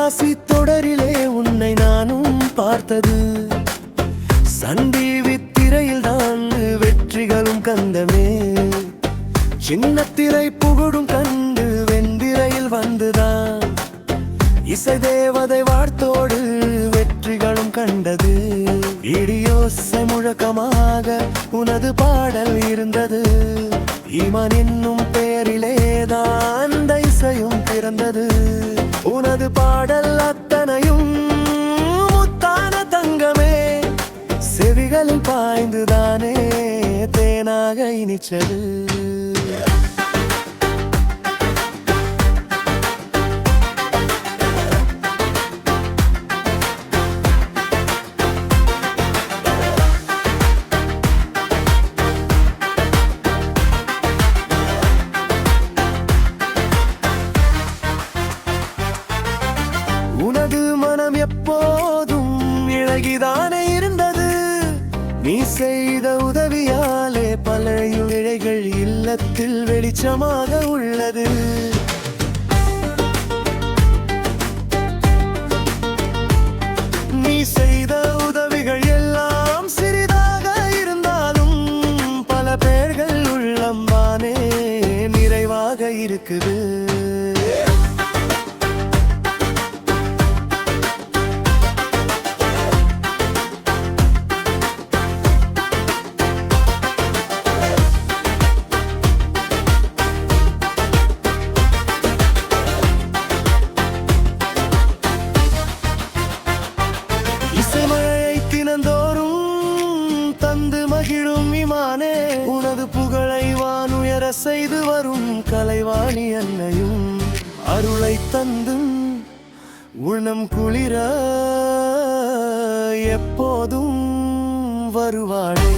தொலைக்காசி தொடரிலே உன்னை நானும் பார்த்தது. சன் டிவி திரையில் தான் வெற்றிகளும் கந்தமே. சின்ன திரை புகழும் கண்டு வெண்திரையில் வந்துதான் இசை தேவதை வாழ்த்தோடு வெற்றிகளும் கண்டது. இடியோசை முழக்கமாக உனது பாடல் இருந்தது. ஈமான் என்னும் பெயரிலேதான் அந்த இசையும் பிறந்தது. உனது பாடல் அத்தனையும் முத்தான தங்கமே. செவிகளில் பாய்ந்துதானே தேனாக இனிச்சது. உனது மனம் எப்போதும் இழகிதானே இருந்தது. நீ செய்த உதவியாலே பல இழைகள் இல்லத்தில் வெளிச்சமாக உள்ளது. நீ செய்த உதவிகள் எல்லாம் சிறிதாக இருந்தாலும் பல பேர்கள் உள்ளம்பானே நிறைவாக இருக்குது. தந்து மகிழும் இமானே, உனது புகழை வானுயர செய்து வரும் கலைவாணி அன்னையும் அருளை தந்தும் உளம் குளிர எப்போதும் வருவாளே.